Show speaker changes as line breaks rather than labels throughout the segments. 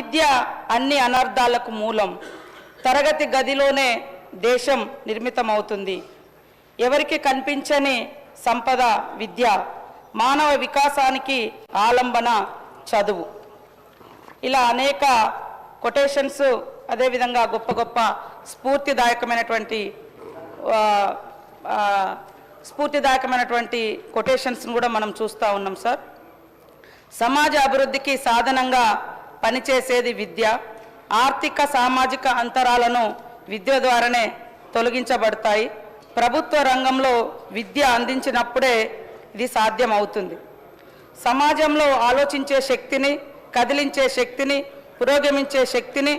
అవిద్య అన్ని అనర్థాలకు మూలం. తరగతి గదిలోనే దేశం నిర్మితమవుతుంది. ఎవరికి కనిపించని సంపద విద్య, మానవ వికాసానికి ఆలంబన చదువు. ఇలా అనేక కొటేషన్స్, అదేవిధంగా గొప్ప గొప్ప స్ఫూర్తిదాయకమైనటువంటి కొటేషన్స్ను కూడా మనం చూస్తూ ఉన్నాం సార్. సమాజ అభివృద్ధికి సాధనంగా పనిచేసేది విద్య. ఆర్థిక సామాజిక అంతరాలను విద్య ద్వారానే తొలగించబడతాయి. ప్రభుత్వ రంగంలో విద్య అందించినప్పుడే ఇది సాధ్యం అవుతుంది. సమాజంలో ఆలోచించే శక్తిని, కదిలించే శక్తిని, పురోగమించే శక్తిని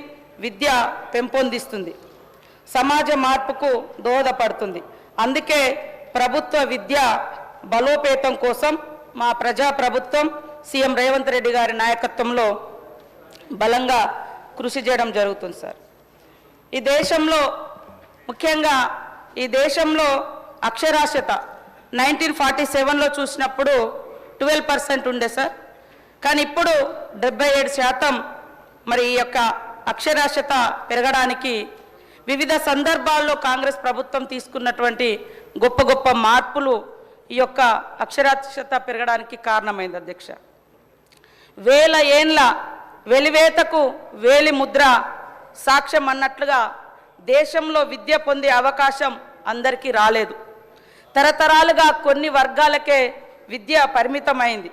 విద్య పెంపొందిస్తుంది. సమాజ మార్పుకు దోహదపడుతుంది. అందుకే ప్రభుత్వ విద్య బలోపేతం కోసం మా ప్రజాప్రభుత్వం సీఎం రేవంత్ రెడ్డి గారి నాయకత్వంలో బలంగా కృషి చేయడం జరుగుతుంది సార్. ఈ దేశంలో ముఖ్యంగా అక్షరాస్యత 1947లో చూసినప్పుడు 12% ఉండే సార్. కానీ ఇప్పుడు 77% మరి ఈ యొక్క అక్షరాస్యత పెరగడానికి వివిధ సందర్భాల్లో కాంగ్రెస్ ప్రభుత్వం తీసుకున్నటువంటి గొప్ప గొప్ప మార్పులు ఈ యొక్క అక్షరాస్యత పెరగడానికి కారణమైంది అధ్యక్ష. వేల ఏండ్ల వెలివేతకు వేలి ముద్ర సాక్ష్యం అన్నట్లుగా దేశంలో విద్య పొందే అవకాశం అందరికీ రాలేదు. తరతరాలుగా కొన్ని వర్గాలకే విద్య పరిమితమైంది.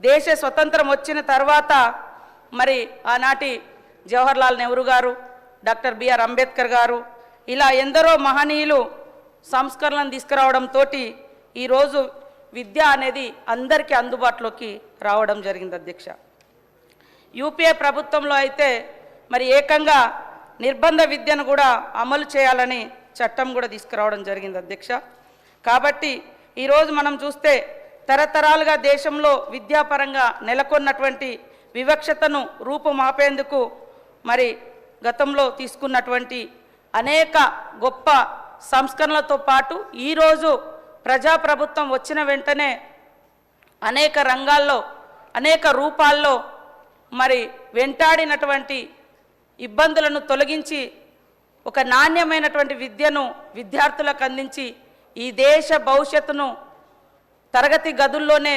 దేశ స్వతంత్రం వచ్చిన తర్వాత మరి ఆనాటి జవహర్లాల్ నెహ్రూ గారు, డాక్టర్ బిఆర్ అంబేద్కర్ గారు, ఇలా ఎందరో మహనీయులు సంస్కరణలను తీసుకురావడంతో ఈరోజు విద్య అనేది అందరికీ అందుబాటులోకి రావడం జరిగింది అధ్యక్ష. యూపీఏ ప్రభుత్వంలో అయితే మరి ఏకంగా నిర్బంధ విద్యను కూడా అమలు చేయాలని చట్టం కూడా తీసుకురావడం జరిగింది అధ్యక్ష. కాబట్టి ఈరోజు మనం చూస్తే తరతరాలుగా దేశంలో విద్యాపరంగా నెలకొన్నటువంటి వివక్షతను రూపుమాపేందుకు మరి గతంలో తీసుకున్నటువంటి అనేక గొప్ప సంస్కరణలతో పాటు ఈరోజు ప్రజాప్రభుత్వం వచ్చిన వెంటనే అనేక రంగాల్లో అనేక రూపాల్లో మరి వెంటాడినటువంటి ఇబ్బందులను తొలగించి ఒక నాణ్యమైనటువంటి విద్యను విద్యార్థులకు అందించి ఈ దేశ భవిష్యత్తును తరగతి గదుల్లోనే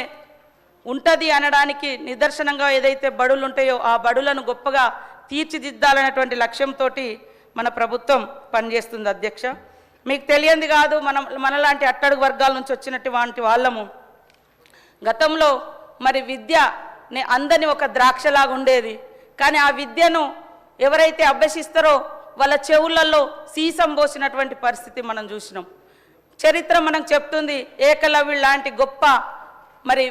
ఉంటుంది అనడానికి నిదర్శనంగా ఏదైతే బడులు ఉంటాయో ఆ బడులను గొప్పగా తీర్చిదిద్దాలనేటువంటి లక్ష్యంతో మన ప్రభుత్వం పనిచేస్తుంది అధ్యక్ష. మీకు తెలియంది కాదు, మనలాంటి అట్టడుగు వర్గాల నుంచి వచ్చినటువంటి వాళ్ళము గతంలో మరి విద్య అందని ఒక ద్రాక్షలాగా ఉండేది. కానీ ఆ విద్యను ఎవరైతే అభ్యసిస్తారో వాళ్ళ చెవులలో సీసం పోసినటువంటి పరిస్థితి మనం చూసినాం. చరిత్ర మనకు చెప్తుంది, ఏకలవ్యుడు లాంటి గొప్ప మరి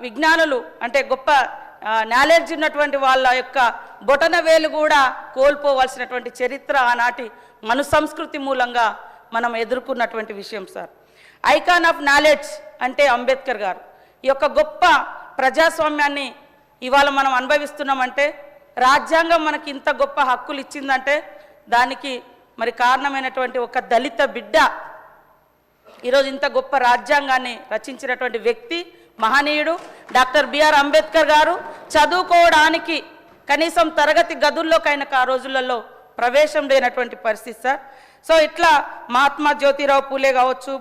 విజ్ఞానులు అంటే గొప్ప నాలెడ్జ్ ఉన్నటువంటి వాళ్ళ యొక్క బొటన వేలు కూడా కోల్పోవలసినటువంటి చరిత్ర ఆనాటి మను సంస్కృతి మూలంగా మనం ఎదుర్కొన్నటువంటి విషయం సార్. ఐకాన్ ఆఫ్ నాలెడ్జ్ అంటే అంబేద్కర్ గారు. ఈ యొక్క గొప్ప ప్రజాస్వామ్యాన్ని ఇవాళ మనం అనుభవిస్తున్నామంటే, రాజ్యాంగం మనకి ఇంత గొప్ప హక్కులు ఇచ్చిందంటే దానికి మరి కారణమైనటువంటి ఒక దళిత బిడ్డ ఈరోజు ఇంత గొప్ప రాజ్యాంగాన్ని రచించినటువంటి వ్యక్తి మహనీయుడు డాక్టర్ బిఆర్ అంబేద్కర్ గారు. చదువుకోవడానికి కనీసం తరగతి గదుల్లోకైనా ఆ రోజులలో ప్రవేశం లేనటువంటి పరిస్థితి సార్. సో ఇట్లా మహాత్మా జ్యోతిరావు పూలే కావచ్చు,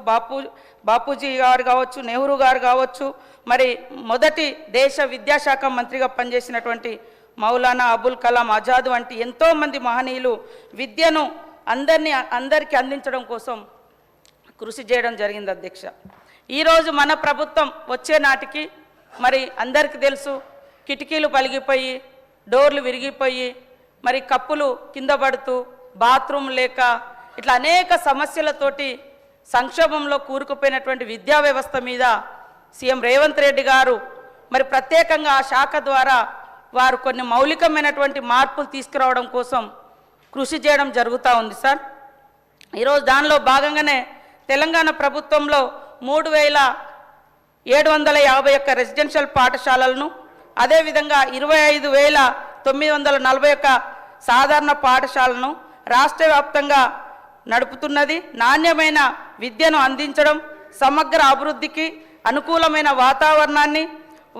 బాపూజీ గారు కావచ్చు, నెహ్రూ గారు కావచ్చు, మరి మొదటి దేశ విద్యాశాఖ మంత్రిగా పనిచేసినటువంటి మౌలానా అబుల్ కలాం ఆజాద్ వంటి ఎంతోమంది మహనీయులు విద్యను అందరికీ అందించడం కోసం కృషి చేయడం జరిగింది అధ్యక్ష. ఈరోజు మన ప్రభుత్వం వచ్చే నాటికి మరి అందరికీ తెలుసు, కిటికీలు పలిగిపోయి, డోర్లు విరిగిపోయి, మరి కప్పులు కింద పడుతూ, బాత్రూమ్ లేక ఇట్లా అనేక సమస్యలతోటి సంక్షోభంలో కూరుకుపోయినటువంటి విద్యా వ్యవస్థ మీద సీఎం రేవంత్ రెడ్డి గారు మరి ప్రత్యేకంగా ఆ శాఖ ద్వారా వారు కొన్ని మౌలికమైనటువంటి మార్పులు తీసుకురావడం కోసం కృషి చేయడం జరుగుతూ ఉంది సార్. ఈరోజు దానిలో భాగంగానే తెలంగాణ ప్రభుత్వంలో 3751 రెసిడెన్షియల్ పాఠశాలలను, అదేవిధంగా 25,941 సాధారణ పాఠశాలను రాష్ట్ర వ్యాప్తంగా నడుపుతున్నది. నాణ్యమైన విద్యను అందించడం, సమగ్ర అభివృద్ధికి అనుకూలమైన వాతావరణాన్ని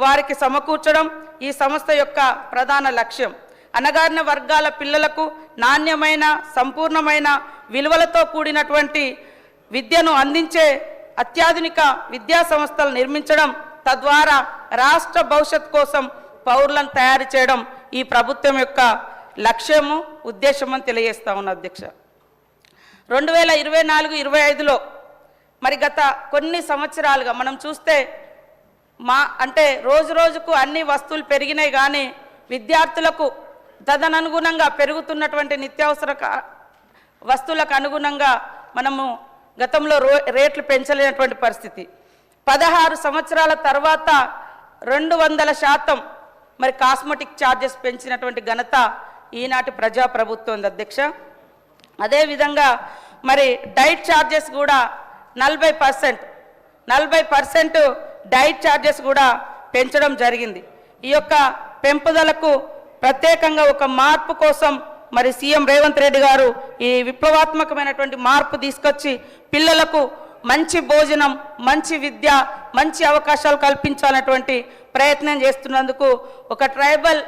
వారికి సమకూర్చడం ఈ సంస్థ యొక్క ప్రధాన లక్ష్యం. అణగారిన వర్గాల పిల్లలకు నాణ్యమైన సంపూర్ణమైన విలువలతో కూడినటువంటి విద్యను అందించే అత్యాధునిక విద్యా సంస్థలు నిర్మించడం, తద్వారా రాష్ట్ర భవిష్యత్ కోసం పౌరులను తయారు చేయడం ఈ ప్రభుత్వం యొక్క లక్ష్యము, ఉద్దేశం అని తెలియజేస్తా ఉన్నా అధ్యక్ష. 2024-25లో మరి గత కొన్ని సంవత్సరాలుగా మనం చూస్తే అంటే రోజు రోజుకు అన్ని వస్తువులు పెరిగినాయి, కానీ విద్యార్థులకు తదనుగుణంగా పెరుగుతున్నటువంటి నిత్యావసర వస్తువులకు అనుగుణంగా మనము గతంలో రేట్లు పెంచలేనటువంటి పరిస్థితి. 16 సంవత్సరాల తర్వాత 200% మరి కాస్మెటిక్ ఛార్జెస్ పెంచినటువంటి ఘనత ఈనాటి ప్రజాప్రభుత్వం అధ్యక్ష. అదేవిధంగా మరి డైట్ ఛార్జెస్ కూడా 40% డైట్ ఛార్జెస్ కూడా పెంచడం జరిగింది. ఈ యొక్క పెంపుదలకు ప్రత్యేకంగా ఒక మార్పు కోసం మరి సీఎం రేవంత్ రెడ్డి గారు ఈ విప్లవాత్మకమైనటువంటి మార్పు తీసుకొచ్చి పిల్లలకు మంచి భోజనం, మంచి విద్య, మంచి అవకాశాలు కల్పించాలనేటువంటి ప్రయత్నం చేస్తున్నందుకు ఒక ట్రైబల్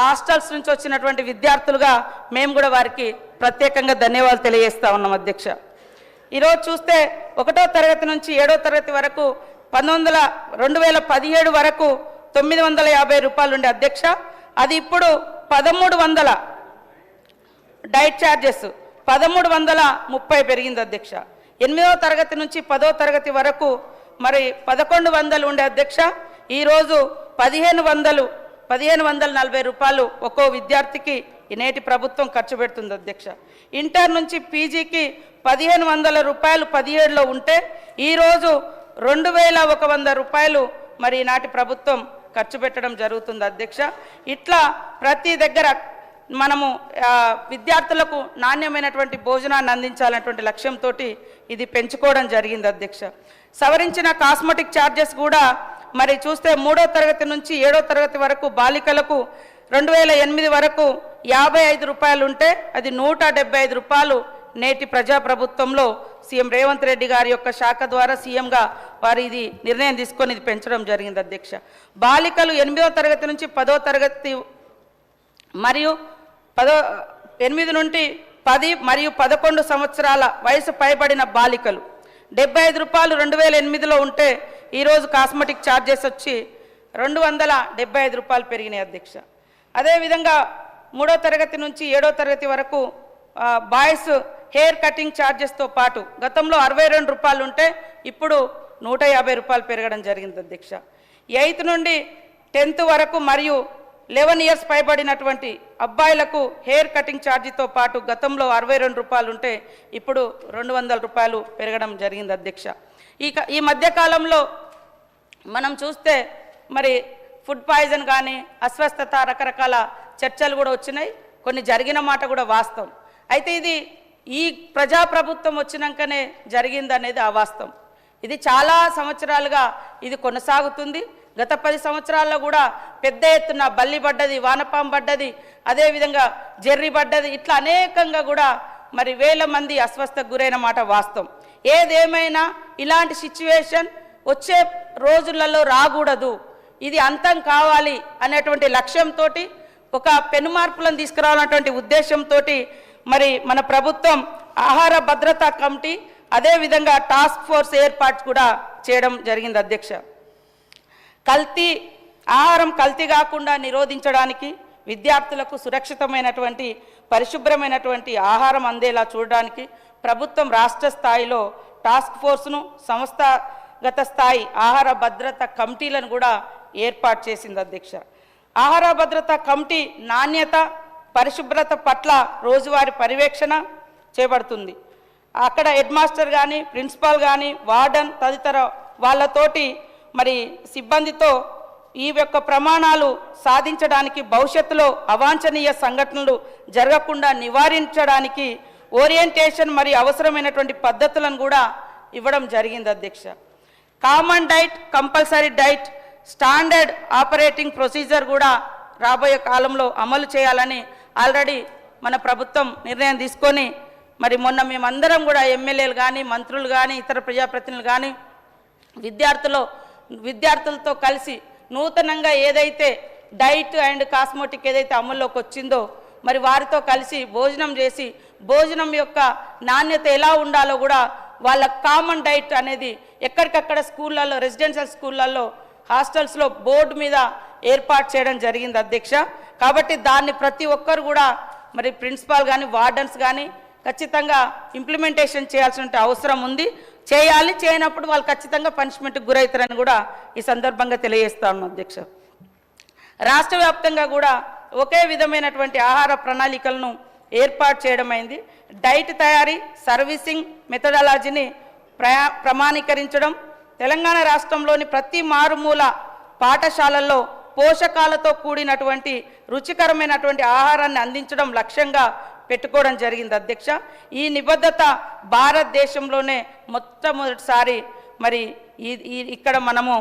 హాస్టల్స్ నుంచి వచ్చినటువంటి విద్యార్థులుగా మేము కూడా వారికి ప్రత్యేకంగా ధన్యవాదాలు తెలియజేస్తా ఉన్నాం అధ్యక్ష. ఈరోజు చూస్తే 1వ తరగతి నుంచి 7వ తరగతి వరకు 2017 వరకు 950 రూపాయలు ఉండే అధ్యక్ష. అది ఇప్పుడు 1300 డైట్ ఛార్జెస్ 1330 పెరిగింది అధ్యక్ష. 8వ తరగతి నుంచి 10వ తరగతి వరకు మరి 1100 ఉండే అధ్యక్ష. ఈరోజు 1540 రూపాయలు ఒక్కో విద్యార్థికి ఈ నేటి ప్రభుత్వం ఖర్చు పెడుతుంది అధ్యక్ష. ఇంటర్ నుంచి పీజీకి 1500 రూపాయలు 17లో ఉంటే ఈరోజు 2100 రూపాయలు మరి నాటి ప్రభుత్వం ఖర్చు పెట్టడం జరుగుతుంది అధ్యక్ష. ఇట్లా ప్రతి దగ్గర మనము విద్యార్థులకు నాణ్యమైనటువంటి భోజనాన్ని అందించాలనేటువంటి లక్ష్యంతో ఇది పెంచుకోవడం జరిగింది అధ్యక్ష. సవరించిన కాస్మెటిక్ ఛార్జెస్ కూడా మరి చూస్తే 3వ తరగతి నుంచి 7వ తరగతి వరకు బాలికలకు 2008 వరకు 55 రూపాయలు ఉంటే అది 175 రూపాయలు నేటి ప్రజాప్రభుత్వంలో సీఎం రేవంత్ రెడ్డి గారి యొక్క శాఖ ద్వారా సీఎంగా వారు ఇది నిర్ణయం తీసుకొని ఇది పెంచడం జరిగింది అధ్యక్ష. బాలికలు 8వ తరగతి నుంచి 10వ తరగతి మరియు 8 నుండి 10 మరియు 11 సంవత్సరాల వయసు పైబడిన బాలికలు 75 రూపాయలు 2008లో ఉంటే ఈరోజు కాస్మెటిక్ ఛార్జెస్ వచ్చి 275 రూపాయలు పెరిగినాయి అధ్యక్ష. అదేవిధంగా 3వ తరగతి నుంచి 7వ తరగతి వరకు బాయ్స్ హెయిర్ కటింగ్ ఛార్జెస్తో పాటు గతంలో 62 రూపాయలు ఉంటే ఇప్పుడు 150 రూపాయలు పెరగడం జరిగింది అధ్యక్ష. 8th నుండి 10th వరకు మరియు 11 ఇయర్స్ పైబడినటువంటి అబ్బాయిలకు హెయిర్ కటింగ్ ఛార్జీతో పాటు గతంలో 62 రూపాయలు ఉంటే ఇప్పుడు 200 రూపాయలు పెరగడం జరిగింది అధ్యక్ష. ఈ మధ్యకాలంలో మనం చూస్తే మరి ఫుడ్ పాయిజన్ కానీ అస్వస్థత రకరకాల చర్చలు కూడా వచ్చినాయి, కొన్ని జరిగిన మాట కూడా వాస్తవం. అయితే ఇది ఈ ప్రజాప్రభుత్వం వచ్చినాకనే జరిగిందనేది అవాస్తవం. ఇది చాలా సంవత్సరాలుగా ఇది కొనసాగుతుంది. గత 10 సంవత్సరాల్లో కూడా పెద్ద ఎత్తున బల్లి పడ్డది, వానపాం పడ్డది, అదేవిధంగా జెర్రీ పడ్డది, ఇట్లా అనేకంగా కూడా మరి వేల మంది అస్వస్థకు గురైన మాట వాస్తవం. ఏదేమైనా ఇలాంటి సిచ్యువేషన్ వచ్చే రోజులలో రాకూడదు, ఇది అంతం కావాలి అనేటువంటి లక్ష్యంతో ఒక పెనుమార్పులను తీసుకురావాలన్నటువంటి ఉద్దేశంతో మరి మన ప్రభుత్వం ఆహార భద్రతా కమిటీ అదేవిధంగా టాస్క్ ఫోర్స్ ఏర్పాటు కూడా చేయడం జరిగింది అధ్యక్ష. ఆహారం కల్తీ కాకుండా నిరోధించడానికి, విద్యార్థులకు సురక్షితమైనటువంటి పరిశుభ్రమైనటువంటి ఆహారం అందేలా చూడడానికి ప్రభుత్వం రాష్ట్ర స్థాయిలో టాస్క్ ఫోర్స్ను, సంస్థాగత స్థాయి ఆహార భద్రతా కమిటీలను కూడా ఏర్పాటు చేసింది అధ్యక్ష. ఆహార భద్రతా కమిటీ నాణ్యత, పరిశుభ్రత పట్ల రోజువారీ పర్యవేక్షణ చేపడుతుంది. అక్కడ హెడ్ మాస్టర్ కానీ, ప్రిన్సిపాల్ కానీ, వార్డన్ తదితర వాళ్ళతోటి మరి సిబ్బందితో ఈ యొక్క ప్రమాణాలు సాధించడానికి, భవిష్యత్తులో అవాంఛనీయ సంఘటనలు జరగకుండా నివారించడానికి ఓరియంటేషన్ మరియు అవసరమైనటువంటి పద్ధతులను కూడా ఇవ్వడం జరిగింది అధ్యక్ష. Common diet, compulsory diet, standard operating procedure కూడా రాబోయే కాలంలో అమలు చేయాలని ఆల్రెడీ మన ప్రభుత్వం నిర్ణయం తీసుకొని మరి మొన్న మేమందరం కూడా ఎమ్మెల్యేలు కానీ, మంత్రులు కానీ, ఇతర ప్రజాప్రతినిధులు కానీ విద్యార్థులతో కలిసి నూతనంగా ఏదైతే డైట్ అండ్ కాస్మోటిక్ ఏదైతే అమల్లోకి వచ్చిందో మరి వారితో కలిసి భోజనం చేసి భోజనం యొక్క నాణ్యత ఎలా ఉండాలో కూడా వాళ్ళ కామన్ డైట్ అనేది ఎక్కడికక్కడ స్కూళ్ళల్లో, రెసిడెన్షియల్ స్కూళ్ళల్లో, హాస్టల్స్లో బోర్డు మీద ఏర్పాటు చేయడం జరిగింది అధ్యక్ష. కాబట్టి దాన్ని ప్రతి ఒక్కరు కూడా మరి ప్రిన్సిపాల్ కానీ వార్డన్స్ కానీ ఖచ్చితంగా ఇంప్లిమెంటేషన్ చేయాల్సిన అవసరం ఉంది. చేయాలి, చేయనప్పుడు వాళ్ళు ఖచ్చితంగా పనిష్మెంట్కి గురవుతారని కూడా ఈ సందర్భంగా తెలియజేస్తాను అధ్యక్ష. రాష్ట్ర వ్యాప్తంగా కూడా ఒకే విధమైనటువంటి ఆహార ప్రణాళికలను ఏర్పాటు చేయడమైంది. డైట్ తయారీ, సర్వీసింగ్ మెథడాలజీని ప్రమాణీకరించడం, తెలంగాణ రాష్ట్రంలోని ప్రతి మారుమూల పాఠశాలల్లో పోషకాలతో కూడినటువంటి రుచికరమైనటువంటి ఆహారాన్ని అందించడం లక్ష్యంగా పెట్టుకోవడం జరిగింది అధ్యక్ష. ఈ నిబద్ధత భారతదేశంలోనే మొట్టమొదటిసారి మరి ఇక్కడ మనము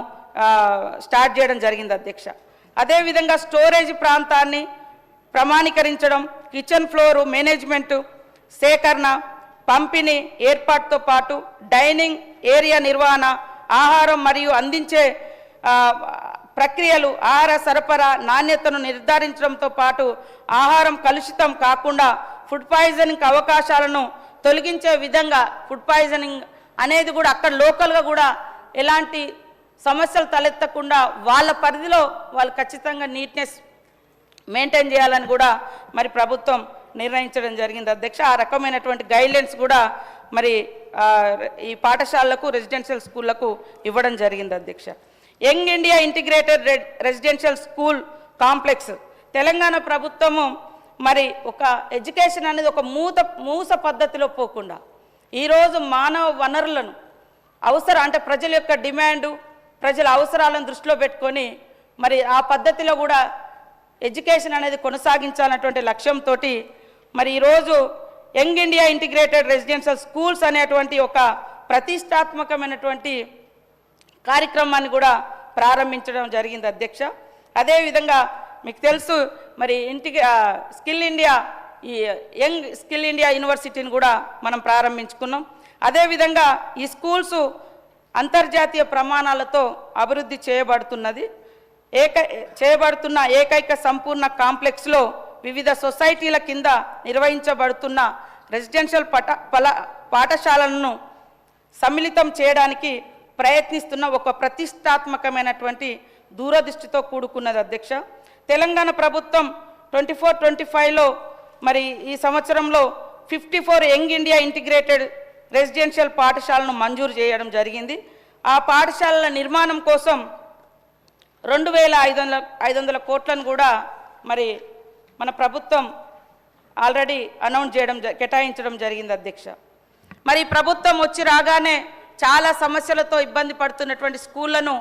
స్టార్ట్ చేయడం జరిగింది అధ్యక్ష. అదేవిధంగా స్టోరేజ్ ప్రాంతాన్ని ప్రమాణీకరించడం, కిచెన్ ఫ్లోరు మేనేజ్మెంటు, సేకరణ, పంపిణీ ఏర్పాటుతో పాటు డైనింగ్ ఏరియా నిర్వహణ, ఆహారం మరియు అందించే ప్రక్రియలు, ఆహార సరఫరా నాణ్యతను నిర్ధారించడంతో పాటు ఆహారం కలుషితం కాకుండా ఫుడ్ పాయిజనింగ్ అవకాశాలను తొలగించే విధంగా ఫుడ్ పాయిజనింగ్ అనేది కూడా అక్కడ లోకల్గా కూడా ఎలాంటి సమస్యలు తలెత్తకుండా వాళ్ళ పరిధిలో వాళ్ళు ఖచ్చితంగా నీట్నెస్ మెయింటైన్ చేయాలని కూడా మరి ప్రభుత్వం నిర్ణయించడం జరిగింది అధ్యక్ష. ఆ రకమైనటువంటి గైడ్లైన్స్ కూడా మరి ఈ పాఠశాలలకు, రెసిడెన్షియల్ స్కూళ్లకు ఇవ్వడం జరిగింది అధ్యక్ష. Young India integrated residential school complex Telangana ప్రభుత్వము మరి ఒక ఎడ్యుకేషన్ అనేది ఒక మూస పద్ధతిలో పోకుండా ఈరోజు మానవ వనరులను అంటే ప్రజల యొక్క డిమాండు, ప్రజల అవసరాలను దృష్టిలో పెట్టుకొని మరి ఆ పద్ధతిలో కూడా ఎడ్యుకేషన్ అనేది కొనసాగించాలన్నటువంటి లక్ష్యంతో మరి ఈరోజు young India integrated residential schools అనేటువంటి ఒక ప్రతిష్టాత్మకమైనటువంటి కార్యక్రమాన్ని కూడా ప్రారంభించడం జరిగింది అధ్యక్ష. అదేవిధంగా మీకు తెలుసు మరి స్కిల్ ఇండియా, ఈ యంగ్ స్కిల్ ఇండియా యూనివర్సిటీని కూడా మనం ప్రారంభించుకున్నాం. అదేవిధంగా ఈ స్కూల్స్ అంతర్జాతీయ ప్రమాణాలతో అభివృద్ధి చేయబడుతున్న ఏకైక సంపూర్ణ కాంప్లెక్స్లో వివిధ సొసైటీల కింద నిర్వహించబడుతున్న రెసిడెన్షియల్ పాఠశాలలను సమ్మిళితం చేయడానికి ప్రయత్నిస్తున్న ఒక ప్రతిష్టాత్మకమైనటువంటి దూరదృష్టితో కూడుకున్నది అధ్యక్ష. తెలంగాణ ప్రభుత్వం 24-25లో మరి ఈ సంవత్సరంలో 54 యంగ్ ఇండియా ఇంటిగ్రేటెడ్ రెసిడెన్షియల్ పాఠశాలను మంజూరు చేయడం జరిగింది. ఆ పాఠశాలల నిర్మాణం కోసం 2,500 కోట్లను కూడా మరి మన ప్రభుత్వం ఆల్రెడీ కేటాయించడం జరిగింది అధ్యక్ష. మరి ప్రభుత్వం వచ్చి రాగానే చాలా సమస్యలతో ఇబ్బంది పడుతున్నటువంటి స్కూళ్లను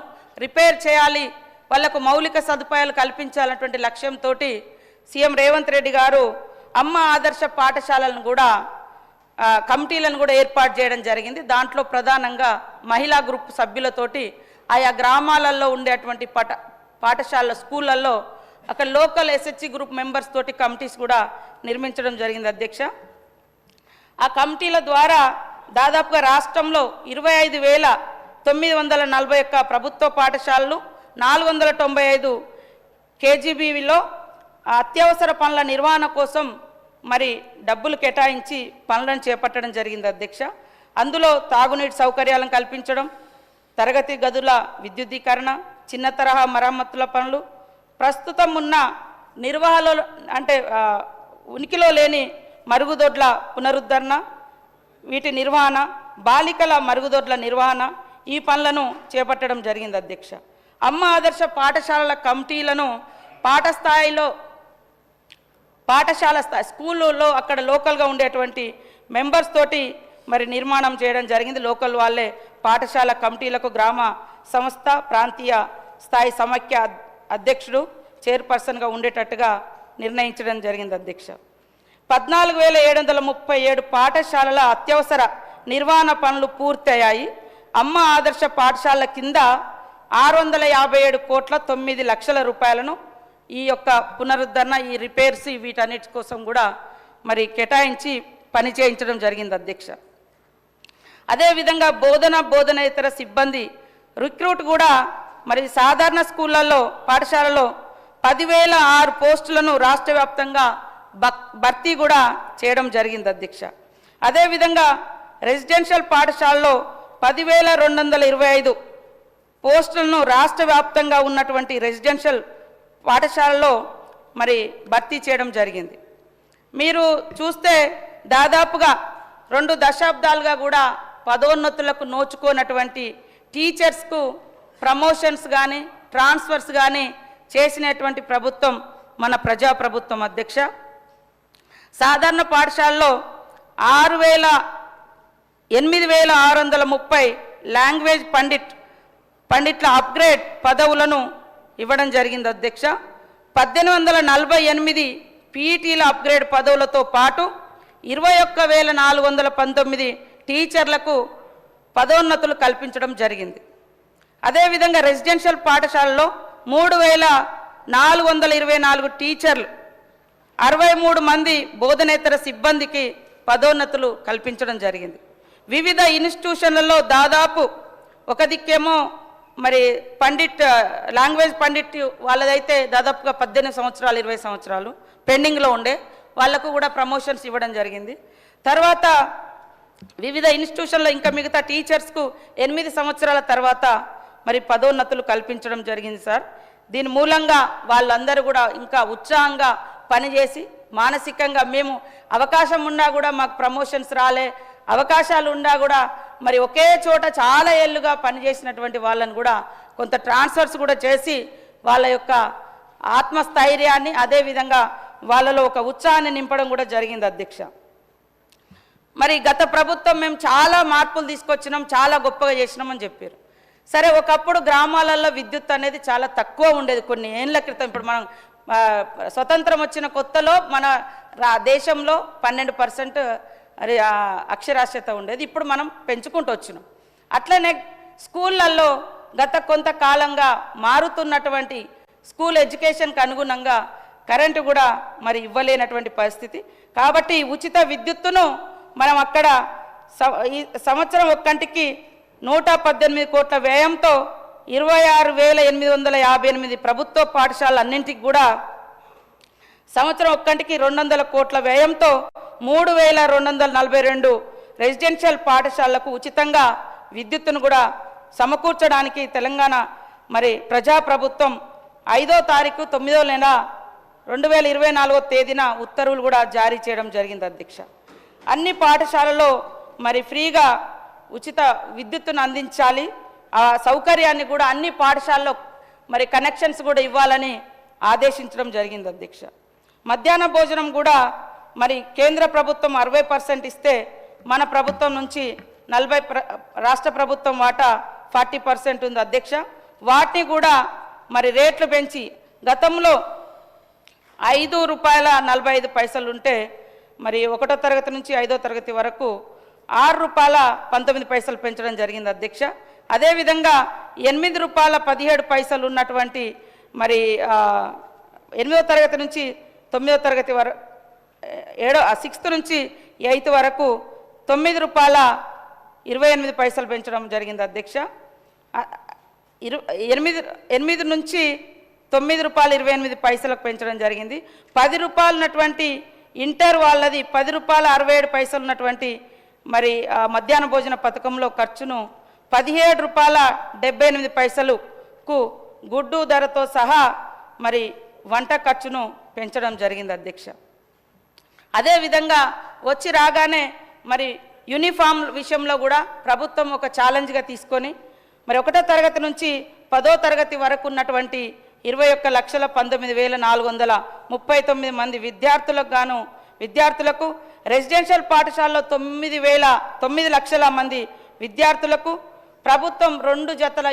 రిపేర్ చేయాలి, వాళ్లకు మౌలిక సదుపాయాలు కల్పించాలన్నటువంటి లక్ష్యంతో సీఎం రేవంత్ రెడ్డి గారు అమ్మ ఆదర్శ పాఠశాలను కూడా కమిటీలను కూడా ఏర్పాటు చేయడం జరిగింది. దాంట్లో ప్రధానంగా మహిళా గ్రూప్ సభ్యులతోటి ఆయా గ్రామాలలో ఉండేటువంటి పాఠశాల స్కూళ్ళల్లో అక్కడ లోకల్ ఎస్హెచ్సి గ్రూప్ మెంబర్స్ తోటి కమిటీస్ కూడా నిర్మించడం జరిగింది అధ్యక్ష. ఆ కమిటీల ద్వారా దాదాపుగా రాష్ట్రంలో 25,941 ప్రభుత్వ పాఠశాలలు, 495 కేజీబీలో అత్యవసర పనుల నిర్వహణ కోసం మరి డబ్బులు కేటాయించి పనులను చేపట్టడం జరిగింది అధ్యక్ష. అందులో తాగునీటి సౌకర్యాలను కల్పించడం, తరగతి గదుల విద్యుద్దీకరణ, చిన్న తరహా మరమ్మతుల పనులు, ప్రస్తుతం ఉన్న నిర్వహణలో ఉనికిలో లేని మరుగుదొడ్ల పునరుద్ధరణ, వీటి నిర్వహణ, బాలికల మరుగుదొడ్ల నిర్వహణ, ఈ పనులను చేపట్టడం జరిగింది అధ్యక్ష. అమ్మ ఆదర్శ పాఠశాలల కమిటీలను పాఠశాల స్థాయి స్కూళ్ళలో అక్కడ లోకల్గా ఉండేటువంటి మెంబర్స్ తోటి మరి నిర్మాణం చేయడం జరిగింది. లోకల్ వాళ్ళే పాఠశాల కమిటీలకు గ్రామ సంస్థ, ప్రాంతీయ స్థాయి సమైక్య అధ్యక్షుడు, చైర్పర్సన్గా ఉండేటట్టుగా నిర్ణయించడం జరిగింది అధ్యక్ష. 14,737 పాఠశాలల అత్యవసర నిర్వహణ పనులు పూర్తయ్యాయి. అమ్మ ఆదర్శ పాఠశాలల కింద 657 కోట్ల 9 లక్షల రూపాయలను ఈ యొక్క పునరుద్ధరణ, ఈ రిపేర్స్, వీటన్నిటి కోసం కూడా మరి కేటాయించి పని చేయించడం జరిగింది అధ్యక్ష. అదేవిధంగా బోధనేతర సిబ్బంది రిక్రూట్ కూడా మరి సాధారణ స్కూళ్ళల్లో, పాఠశాలలో 10,006 పోస్టులను రాష్ట్ర వ్యాప్తంగా భర్తీ కూడా చేయడం జరిగింది అధ్యక్ష. అదేవిధంగా రెసిడెన్షియల్ పాఠశాలలో 10,225 పోస్టులను రాష్ట్ర వ్యాప్తంగా ఉన్నటువంటి రెసిడెన్షియల్ పాఠశాలలో మరి భర్తీ చేయడం జరిగింది. మీరు చూస్తే దాదాపుగా 2 దశాబ్దాలుగా కూడా పదోన్నతులకు నోచుకోనటువంటి టీచర్స్కు ప్రమోషన్స్ కానీ ట్రాన్స్ఫర్స్ కానీ చేసినటువంటి ప్రభుత్వం మన ప్రజాప్రభుత్వం అధ్యక్ష. సాధారణ పాఠశాలలో 8,630 లాంగ్వేజ్ పండిట్ల అప్గ్రేడ్ పదవులను ఇవ్వడం జరిగింది అధ్యక్ష. 1848 పీఈటీల అప్గ్రేడ్ పదవులతో పాటు 21,419 టీచర్లకు పదోన్నతులు కల్పించడం జరిగింది. అదేవిధంగా రెసిడెన్షియల్ పాఠశాలలో 3,424 టీచర్లు, 63 మంది బోధనేతర సిబ్బందికి పదోన్నతులు కల్పించడం జరిగింది. వివిధ ఇన్స్టిట్యూషన్లలో దాదాపు ఒక దిక్కేమో మరి లాంగ్వేజ్ పండిట్ వాళ్ళదైతే దాదాపుగా 18 సంవత్సరాలు 20 సంవత్సరాలు పెండింగ్లో ఉండే వాళ్లకు కూడా ప్రమోషన్స్ ఇవ్వడం జరిగింది. తర్వాత వివిధ ఇన్స్టిట్యూషన్లో ఇంకా మిగతా టీచర్స్కు 8 సంవత్సరాల తర్వాత మరి పదోన్నతులు కల్పించడం జరిగింది సార్. దీని మూలంగా వాళ్ళందరూ కూడా ఇంకా ఉత్సాహంగా పనిచేసి మానసికంగా మేము అవకాశం ఉన్నా కూడా మాకు ప్రమోషన్స్ రాలే, అవకాశాలు ఉన్నా కూడా మరి ఒకే చోట చాలా ఏళ్ళుగా పనిచేసినటువంటి వాళ్ళని కూడా కొంత ట్రాన్స్ఫర్స్ కూడా చేసి వాళ్ళ యొక్క ఆత్మస్థైర్యాన్ని అదేవిధంగా వాళ్ళలో ఒక ఉత్సాహాన్ని నింపడం కూడా జరిగింది అధ్యక్ష. మరి గత ప్రభుత్వం మేము చాలా మార్పులు తీసుకొచ్చినాం, చాలా గొప్పగా చేసినామని చెప్పారు. సరే, ఒకప్పుడు గ్రామాలలో విద్యుత్ అనేది చాలా తక్కువ ఉండేది కొన్ని ఏళ్ళ క్రితం. ఇప్పుడు మనం స్వతంత్రం వచ్చిన కొత్తలో మన దేశంలో 12% అక్షరాస్యత ఉండేది. ఇప్పుడు మనం పెంచుకుంటూ వచ్చినాం. అట్లనే స్కూళ్ళల్లో గత కొంతకాలంగా మారుతున్నటువంటి స్కూల్ ఎడ్యుకేషన్కి అనుగుణంగా కరెంటు కూడా మరి ఇవ్వలేనటువంటి పరిస్థితి. కాబట్టి ఉచిత విద్యుత్తును మనం అక్కడ ఈ సంవత్సరం ఒక్కంటికి 118 కోట్ల వ్యయంతో 26,858 ప్రభుత్వ పాఠశాలన్నింటికి కూడా సంవత్సరం ఒక్కంటికి 200 కోట్ల వ్యయంతో 3,242 రెసిడెన్షియల్ పాఠశాలలకు ఉచితంగా విద్యుత్తును కూడా సమకూర్చడానికి తెలంగాణ మరి ప్రజాప్రభుత్వం 5వ తారీఖు 9వ నెల 2024వ తేదీన ఉత్తర్వులు కూడా జారీ చేయడం జరిగింది అధ్యక్ష. అన్ని పాఠశాలలో మరి ఫ్రీగా ఉచిత విద్యుత్తును అందించాలి, ఆ సౌకర్యాన్ని కూడా అన్ని పాఠశాలలో మరి కనెక్షన్స్ కూడా ఇవ్వాలని ఆదేశించడం జరిగింది అధ్యక్ష. మధ్యాహ్న భోజనం కూడా మరి కేంద్ర ప్రభుత్వం 60% ఇస్తే మన ప్రభుత్వం నుంచి 40 రాష్ట్ర ప్రభుత్వం వాటా 40% ఉంది అధ్యక్ష. వాటిని కూడా మరి రేట్లు పెంచి గతంలో ₹5.45 ఉంటే మరి 1వ తరగతి నుంచి 5వ తరగతి వరకు ₹6.19 పెంచడం జరిగింది అధ్యక్ష. అదేవిధంగా ₹8.17 ఉన్నటువంటి మరి 8వ తరగతి నుంచి 9వ తరగతి వరకు 6th నుంచి 8th వరకు ₹9.28 పెంచడం జరిగింది అధ్యక్ష. 8 నుంచి ₹9.28 పెంచడం జరిగింది. ₹10 ఉన్నటువంటి ఇంటర్ వాళ్ళది ₹10.67 ఉన్నటువంటి మరి మధ్యాహ్న భోజన పథకంలో ఖర్చును ₹17.78కు గుడ్డు ధరతో సహా మరి వంట ఖర్చును పెంచడం జరిగింది అధ్యక్ష. అదేవిధంగా వచ్చి రాగానే మరి యూనిఫామ్ విషయంలో కూడా ప్రభుత్వం ఒక ఛాలెంజ్గా తీసుకొని మరి 1వ తరగతి నుంచి 10వ తరగతి వరకు ఉన్నటువంటి 21,19,439 మంది విద్యార్థులకు రెసిడెన్షియల్ పాఠశాలలో 9 లక్షల మంది విద్యార్థులకు ప్రభుత్వం 2 జతల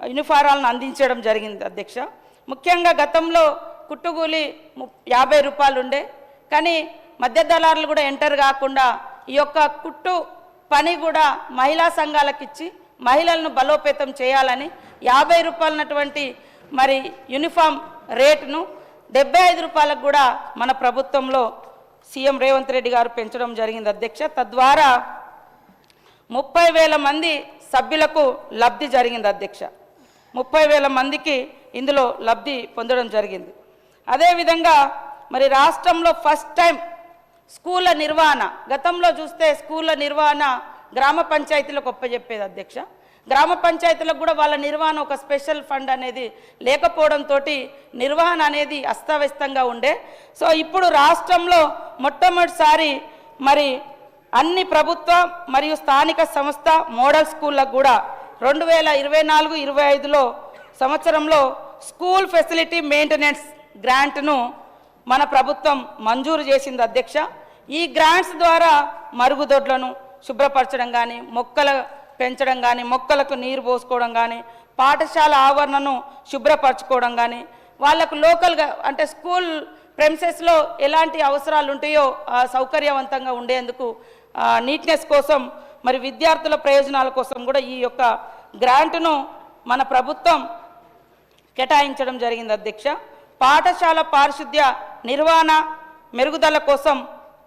యూనిఫారాలను అందించడం జరిగింది అధ్యక్ష. ముఖ్యంగా గతంలో కుట్టుగూలి ₹50 ఉండే, కానీ మధ్య దళారులు కూడా ఎంటర్ కాకుండా ఈ యొక్క కుట్టు పని కూడా మహిళా సంఘాలకు ఇచ్చి మహిళలను బలోపేతం చేయాలని ₹50 ఉన్నటువంటి మరి యూనిఫామ్ రేటును ₹75 కూడా మన ప్రభుత్వంలో సీఎం రేవంత్ రెడ్డి గారు పెంచడం జరిగింది అధ్యక్ష. తద్వారా 30,000 మంది సభ్యులకు లబ్ధి జరిగింది అధ్యక్ష. 30,000 మందికి ఇందులో లబ్ధి పొందడం జరిగింది. అదేవిధంగా మరి రాష్ట్రంలో ఫస్ట్ టైం స్కూళ్ళ నిర్వహణ, గతంలో చూస్తే స్కూళ్ళ నిర్వహణ గ్రామ పంచాయతీలకు ఒప్పజెప్పేది అధ్యక్ష. గ్రామ పంచాయతీలకు కూడా వాళ్ళ నిర్వహణ ఒక స్పెషల్ ఫండ్ అనేది లేకపోవడంతో నిర్వహణ అనేది అస్తవ్యస్తంగా ఉండే. సో ఇప్పుడు రాష్ట్రంలో మొట్టమొదటిసారి మరి అన్ని ప్రభుత్వ మరియు స్థానిక సంస్థ మోడల్ స్కూళ్ళకు కూడా 2024-25లో సంవత్సరంలో స్కూల్ ఫెసిలిటీ మెయింటెనెన్స్ గ్రాంట్ను మన ప్రభుత్వం మంజూరు చేసింది అధ్యక్ష. ఈ గ్రాంట్స్ ద్వారా మరుగుదొడ్లను శుభ్రపరచడం కానీ, మొక్కల పెంచడం కానీ, మొక్కలకు నీరు పోసుకోవడం కానీ, పాఠశాల ఆవరణను శుభ్రపరచుకోవడం కానీ, వాళ్ళకు లోకల్గా అంటే స్కూల్ ప్రెమిసెస్లో ఎలాంటి అవసరాలు ఉంటాయో సౌకర్యవంతంగా ఉండేందుకు నీట్నెస్ కోసం మరి విద్యార్థుల ప్రయోజనాల కోసం కూడా ఈ యొక్క గ్రాంట్ను మన ప్రభుత్వం కేటాయించడం జరిగింది అధ్యక్ష. పాఠశాల పారిశుద్ధ్య నిర్వహణ మెరుగుదల కోసం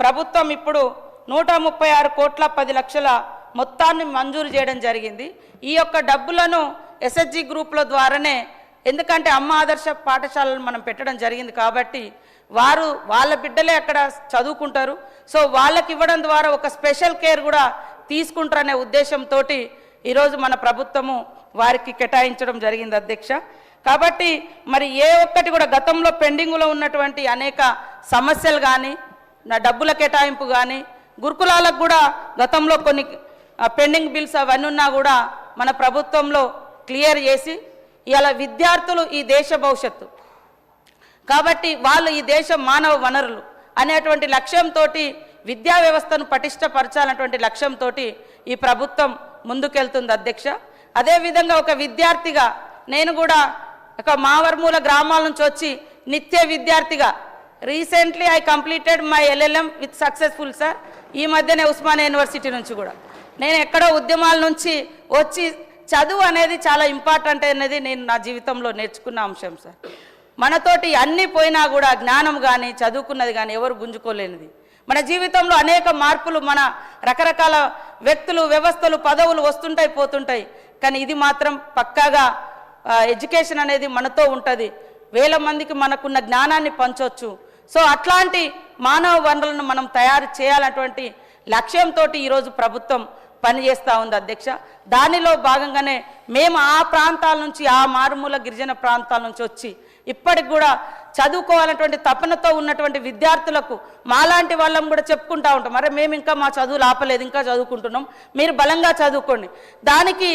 ప్రభుత్వం ఇప్పుడు 136 కోట్ల 10 లక్షల మొత్తాన్ని మంజూరు చేయడం జరిగింది. ఈ యొక్క డబ్బులను ఎస్హెచ్జి గ్రూపుల ద్వారానే, ఎందుకంటే అమ్మ ఆదర్శ పాఠశాలలు మనం పెట్టడం జరిగింది కాబట్టి వాళ్ళ బిడ్డలే అక్కడ చదువుకుంటారు. సో వాళ్ళకి ఇవ్వడం ద్వారా ఒక స్పెషల్ కేర్ కూడా తీసుకుంటారనే ఉద్దేశంతో ఈరోజు మన ప్రభుత్వము వారికి కేటాయించడం జరిగింది అధ్యక్ష. కాబట్టి మరి ఏ ఒక్కటి కూడా గతంలో పెండింగ్లో ఉన్నటువంటి అనేక సమస్యలు కానీ, డబ్బుల కేటాయింపు కానీ, గురుకులాలకు కూడా గతంలో కొన్ని పెండింగ్ బిల్స్ అవన్నీ ఉన్నా కూడా మన ప్రభుత్వంలో క్లియర్ చేసి ఇలా విద్యార్థులు ఈ దేశ భవిష్యత్తు కాబట్టి వాళ్ళు ఈ దేశ మానవ వనరులు అనేటువంటి లక్ష్యంతో విద్యా వ్యవస్థను పటిష్టపరచాలన్నటువంటి లక్ష్యంతో ఈ ప్రభుత్వం ముందుకెళ్తుంది అధ్యక్ష. అదేవిధంగా ఒక విద్యార్థిగా నేను కూడా ఒక మావర్మూల గ్రామాల నుంచి వచ్చి నిత్య విద్యార్థిగా recently I completed my LLM with successful sir. ఈ మధ్యనే ఉస్మానియా యూనివర్సిటీ నుంచి కూడా నేను ఎక్కడో ఉద్యమాల నుంచి వచ్చి చదువు అనేది చాలా ఇంపార్టెంట్ అనేది నేను నా జీవితంలో నేర్చుకున్న అంశం సార్. మనతోటి అన్నీ పోయినా కూడా జ్ఞానం కానీ చదువుకున్నది కానీ ఎవరు గుంజుకోలేనిది. మన జీవితంలో అనేక మార్పులు, మన రకరకాల వ్యక్తులు, వ్యవస్థలు, పదవులు వస్తుంటాయి పోతుంటాయి, కానీ ఇది మాత్రం పక్కాగా ఎడ్యుకేషన్ అనేది మనతో ఉంటుంది. వేల మందికి మనకున్న జ్ఞానాన్ని పంచవచ్చు. సో అట్లాంటి మానవ వనరులను మనం తయారు చేయాలన్నటువంటి లక్ష్యంతో ఈరోజు ప్రభుత్వం పనిచేస్తూ ఉంది అధ్యక్ష. దానిలో భాగంగానే మేము ఆ ప్రాంతాల నుంచి, ఆ మారుమూల గిరిజన ప్రాంతాల నుంచి వచ్చి ఇప్పటికి కూడా చదువుకోవాలన్నటువంటి తపనతో ఉన్నటువంటి విద్యార్థులకు మాలాంటి వాళ్ళం కూడా చెప్పుకుంటూ ఉంటాం, అరే మేము ఇంకా మా చదువులు ఆపలేదు, ఇంకా చదువుకుంటున్నాం, మీరు బలంగా చదువుకోండి. దానికి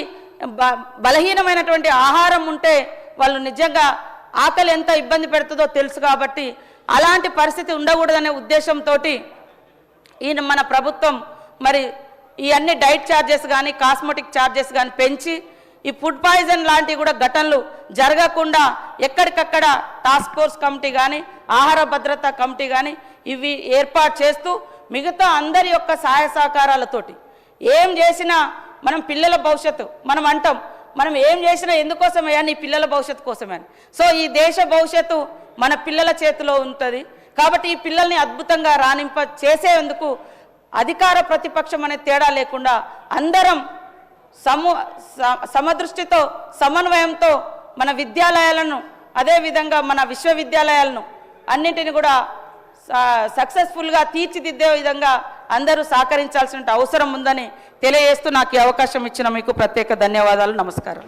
బలహీనమైనటువంటి ఆహారం ఉంటే వాళ్ళు నిజంగా ఆకలి ఎంత ఇబ్బంది పెడుతుందో తెలుసు కాబట్టి అలాంటి పరిస్థితి ఉండకూడదనే ఉద్దేశంతో ఈయన మన ప్రభుత్వం మరి ఈ అన్ని డైట్ ఛార్జెస్ కానీ, కాస్మెటిక్ ఛార్జెస్ కానీ పెంచి ఈ ఫుడ్ పాయిజన్ లాంటివి కూడా ఘటనలు జరగకుండా ఎక్కడికక్కడ టాస్క్ ఫోర్స్ కమిటీ కానీ, ఆహార భద్రతా కమిటీ కానీ ఇవి ఏర్పాటు చేస్తూ మిగతా అందరి యొక్క సహాయ సహకారాలతోటి ఏం చేసినా మనం పిల్లల భవిష్యత్తు మనం అంటాం, మనం ఏం చేసినా ఎందుకోసమే నీ పిల్లల భవిష్యత్తు కోసమే. సో ఈ దేశ భవిష్యత్తు మన పిల్లల చేతిలో ఉంటుంది కాబట్టి ఈ పిల్లల్ని అద్భుతంగా రాణింప చేసేందుకు అధికార ప్రతిపక్షం అనే తేడా లేకుండా అందరం సమదృష్టితో, సమన్వయంతో మన విద్యాలయాలను, అదేవిధంగా మన విశ్వవిద్యాలయాలను అన్నింటిని కూడా సక్సెస్ఫుల్గా తీర్చిదిద్దే విధంగా అందరూ సహకరించాల్సిన అవసరం ఉందని తెలియజేస్తూ నాకు ఈ అవకాశం ఇచ్చిన మీకు ప్రత్యేక ధన్యవాదాలు. నమస్కారం.